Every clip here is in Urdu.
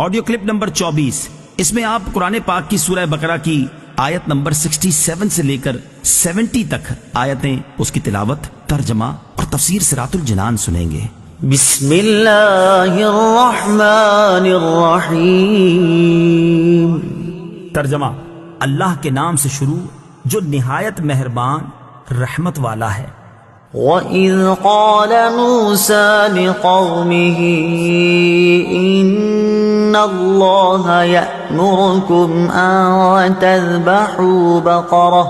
آڈیو کلپ نمبر 24، اس میں آپ قرآن پاک کی سورہ بقرہ کی آیت نمبر 67 سے لے کر 70 تک آیتیں، اس کی تلاوت، ترجمہ اور تفسیر صراط الجنان سنیں گے۔ بسم اللہ الرحمن الرحیم۔ ترجمہ: اللہ کے نام سے شروع جو نہایت مہربان رحمت والا ہے۔ وَإِذْ قَالَ مُوسَى لِقَوْمِهِ إِنَّ اللَّهَ يَأْمُرُكُمْ أَن تَذْبَحُوا بَقَرَةً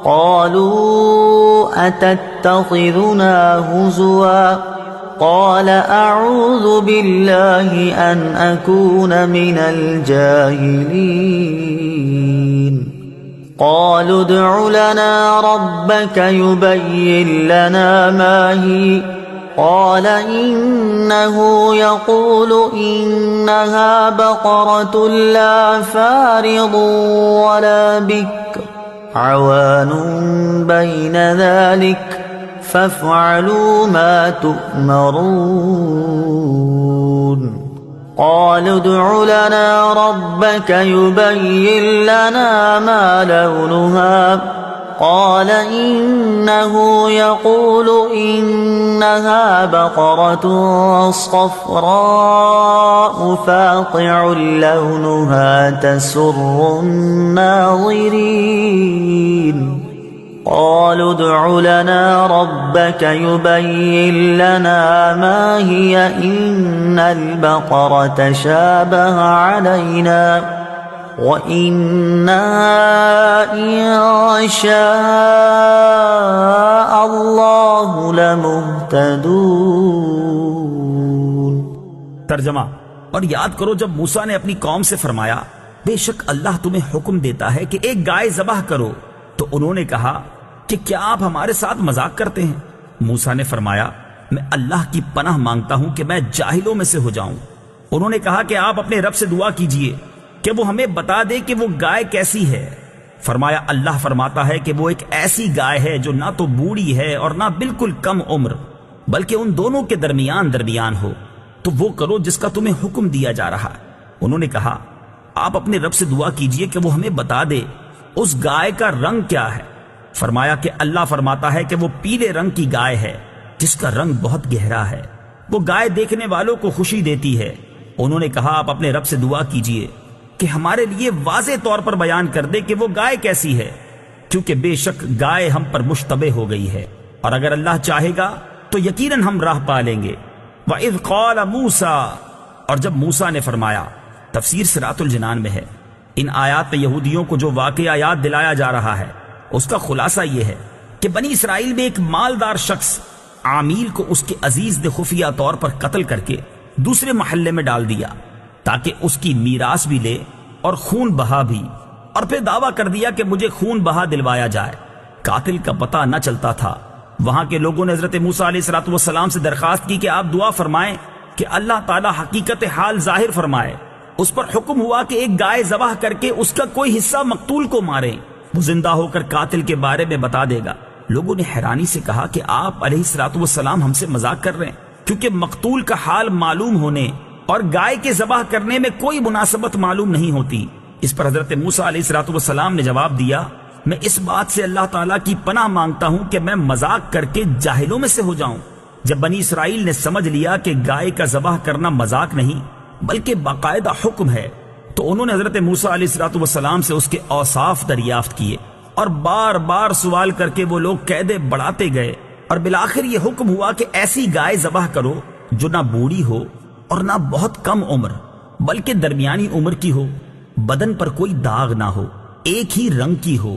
قَالُوا أَتَتَّخِذُنَا هُزُوًا قَالَ أَعُوذُ بِاللَّهِ أَنْ أَكُونَ مِنَ الْجَاهِلِينَ قالوا ادع لنا ربك يبين لنا ما هي قال إنه يقول إنها بقرة لا فارض ولا بكر عوان بين ذلك فافعلوا ما تؤمرون قالوا ادع لنا ربك يبين لنا ما لونها قال إنه يقول إنها بقرة صفراء فاقع لونها تسر الناظرين قالوا ادع لنا ربك يبين لنا ما هي إن البقرة شابه علينا وإنا إن شاء الله لمهتدون۔ ترجمہ: اور یاد کرو جب موسیٰ نے اپنی قوم سے فرمایا بے شک اللہ تمہیں حکم دیتا ہے کہ ایک گائے ذبح کرو، تو انہوں نے کہا کہ کیا آپ ہمارے ساتھ مذاق کرتے ہیں؟ موسیٰ نے فرمایا میں اللہ کی پناہ مانگتا ہوں کہ میں جاہلوں میں سے ہو جاؤں۔ انہوں نے کہا کہ آپ اپنے رب سے دعا کیجئے کہ وہ ہمیں بتا دے کہ وہ گائے کیسی ہے۔ فرمایا اللہ فرماتا ہے کہ وہ ایک ایسی گائے ہے جو نہ تو بوڑھی ہے اور نہ بالکل کم عمر، بلکہ ان دونوں کے درمیان ہو، تو وہ کرو جس کا تمہیں حکم دیا جا رہا ہے۔ انہوں نے کہا آپ اپنے رب سے دعا کیجئے کہ وہ ہمیں بتا دے اس گائے کا رنگ کیا ہے۔ فرمایا کہ اللہ فرماتا ہے کہ وہ پیلے رنگ کی گائے ہے جس کا رنگ بہت گہرا ہے، وہ گائے دیکھنے والوں کو خوشی دیتی ہے۔ انہوں نے کہا آپ اپنے رب سے دعا کیجئے کہ ہمارے لیے واضح طور پر بیان کر دے کہ وہ گائے کیسی ہے، کیونکہ بے شک گائے ہم پر مشتبہ ہو گئی ہے، اور اگر اللہ چاہے گا تو یقیناً ہم راہ پا لیں گے۔ وَإِذْ قَالَ مُوسَى، اور جب موسیٰ نے فرمایا، تفسیر صراط الجنان میں ہے۔ ان آیات میں یہودیوں کو جو واقعہ یاد دلایا جا رہا ہے اس کا خلاصہ یہ ہے کہ بنی اسرائیل میں ایک مالدار شخص عامیل کو اس کے عزیز نے خفیہ طور پر قتل کر کے دوسرے محلے میں ڈال دیا تاکہ اس کی میراث بھی لے اور خون بہا بھی، اور پھر دعویٰ کر دیا کہ مجھے خون بہا دلوایا جائے۔ قاتل کا پتہ نہ چلتا تھا۔ وہاں کے لوگوں نے حضرت موسیٰ علیہ السلام سے درخواست کی کہ آپ دعا فرمائیں کہ اللہ تعالی حقیقت حال ظاہر فرمائے۔ اس پر حکم ہوا کہ ایک گائے ذبح کر کے اس کا کوئی حصہ مقتول کو مارے، وہ زندہ ہو کر قاتل کے بارے میں بتا دے گا۔ لوگوں نے حیرانی سے کہا کہ آپ علیہ السلام ہم سے مذاق کر رہے ہیں، کیونکہ مقتول کا حال معلوم ہونے اور گائے کے ذبح کرنے میں کوئی مناسبت معلوم نہیں ہوتی۔ اس پر حضرت موسیٰ علیہ السلام نے جواب دیا میں اس بات سے اللہ تعالیٰ کی پناہ مانگتا ہوں کہ میں مذاق کر کے جاہلوں میں سے ہو جاؤں۔ جب بنی اسرائیل نے سمجھ لیا کہ گائے کا ذبح کرنا مذاق نہیں بلکہ باقاعدہ حکم ہے، تو انہوں نے حضرت موسیٰ علیہ السلام سے اس کے اوصاف دریافت کیے، اور بار بار سوال کر کے وہ لوگ قیدیں بڑھاتے گئے، اور بالآخر یہ حکم ہوا کہ ایسی گائے ذبح کرو جو نہ بوڑھی ہو اور نہ بہت کم عمر بلکہ درمیانی عمر کی ہو، بدن پر کوئی داغ نہ ہو، ایک ہی رنگ کی ہو،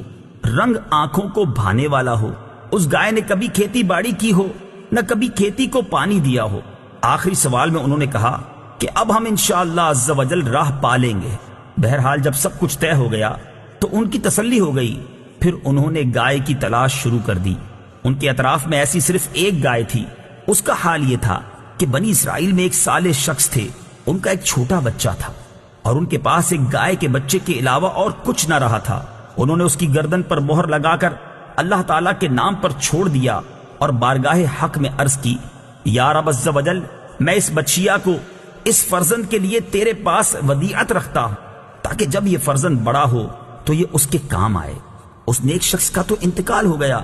رنگ آنکھوں کو بھانے والا ہو، اس گائے نے کبھی کھیتی باڑی کی ہو نہ کبھی کھیتی کو پانی دیا ہو۔ آخری سوال میں انہوں نے کہا کہ اب ہم انشاءاللہ عز و جل راہ پا لیں گے۔ بہرحال جب سب کچھ طے ہو گیا تو ان کی تسلی ہو گئی، پھر انہوں نے گائے کی تلاش شروع کر دی۔ ان کے اطراف میں ایسی صرف ایک گائے تھی۔ اس کا حال یہ تھا کہ بنی اسرائیل میں ایک صالح شخص تھے، ان کا ایک چھوٹا بچہ تھا، اور ان کے پاس ایک گائے کے بچے کے علاوہ اور کچھ نہ رہا تھا۔ انہوں نے اس کی گردن پر مہر لگا کر اللہ تعالیٰ کے نام پر چھوڑ دیا اور بارگاہ حق میں عرض کی، یا رب عز و جل، میں اس بچیا کو اس فرزند کے لیے تیرے پاس ودیعت رکھتا ہوں تاکہ جب یہ فرزند بڑا ہو تو یہ اس کے کام آئے۔ اس نیک شخص کا تو انتقال ہو گیا،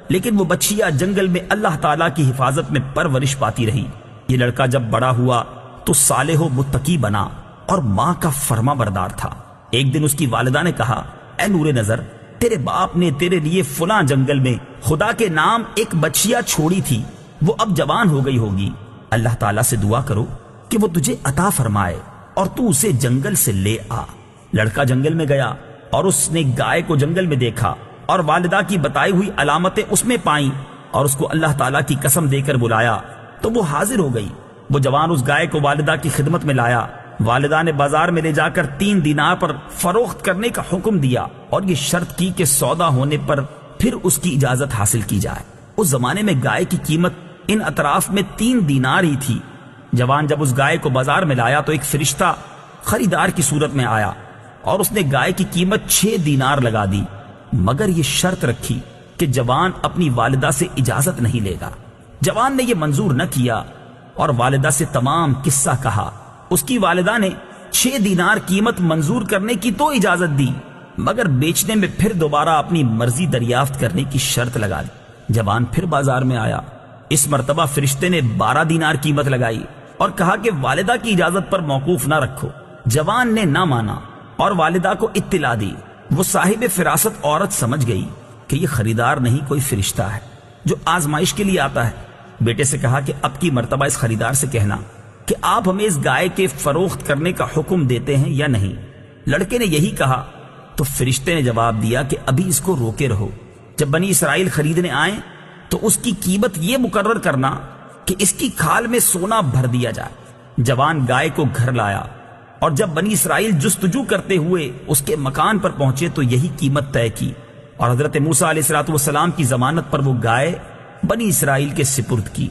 لیکن وہ بچیا جنگل میں اللہ تعالیٰ کی حفاظت میں پرورش پاتی رہی۔ یہ لڑکا جب بڑا ہوا تو صالح و متقی بنا اور ماں کا فرما بردار تھا۔ ایک دن اس کی والدہ نے کہا، اے نور نظر، تیرے باپ نے تیرے لیے فلاں جنگل میں خدا کے نام ایک بچیا چھوڑی تھی، وہ اب جوان ہو گئی ہوگی، اللہ تعالیٰ سے دعا کرو کہ وہ تجھے عطا فرمائے اور تو اسے جنگل سے لے آ۔ لڑکا جنگل میں گیا اور اس نے گائے کو جنگل میں دیکھا اور والدہ کی بتائی ہوئی علامتیں اس میں پائیں اور اس کو اللہ تعالیٰ کی قسم دے کر بلایا تو وہ حاضر ہو گئی۔ وہ جوان اس گائے کو والدہ کی خدمت میں لایا۔ والدہ نے بازار میں لے جا کر 3 دینار پر فروخت کرنے کا حکم دیا اور یہ شرط کی کہ سودا ہونے پر پھر اس کی اجازت حاصل کی جائے۔ اس زمانے میں گائے کی قیمت ان اطراف میں 3 دینار ہی تھی۔ جوان جب اس گائے کو بازار میں لایا تو ایک فرشتہ خریدار کی صورت میں آیا اور اس نے گائے کی قیمت 6 دینار لگا دی، مگر یہ شرط رکھی کہ جوان اپنی والدہ سے اجازت نہیں لے گا۔ جوان نے یہ منظور نہ کیا اور والدہ سے تمام قصہ کہا۔ اس کی والدہ نے 6 دینار قیمت منظور کرنے کی تو اجازت دی، مگر بیچنے میں پھر دوبارہ اپنی مرضی دریافت کرنے کی شرط لگا دی۔ جوان پھر بازار میں آیا۔ اس مرتبہ فرشتے نے 12 دینار قیمت لگائی اور کہا کہ والدہ کی اجازت پر موقوف نہ رکھو۔ جوان نے نہ مانا اور والدہ کو اطلاع دی۔ وہ صاحب فراست عورت سمجھ گئی کہ یہ خریدار نہیں کوئی فرشتہ ہے جو آزمائش کے لیے آتا ہے۔ بیٹے سے کہا کہ اب کی مرتبہ اس خریدار سے کہنا کہ آپ ہمیں اس گائے کے فروخت کرنے کا حکم دیتے ہیں یا نہیں۔ لڑکے نے یہی کہا تو فرشتے نے جواب دیا کہ ابھی اس کو روکے رہو، جب بنی اسرائیل خریدنے آئیں تو اس کی قیمت یہ مقرر کرنا کہ اس کی کھال میں سونا بھر دیا جائے۔ جوان گائے کو گھر لایا اور جب بنی اسرائیل جستجو کرتے ہوئے اس کے مکان پر پہنچے تو یہی قیمت طے کی اور حضرت موسیٰ علیہ السلام کی ضمانت پر وہ گائے بنی اسرائیل کے سپرد کی۔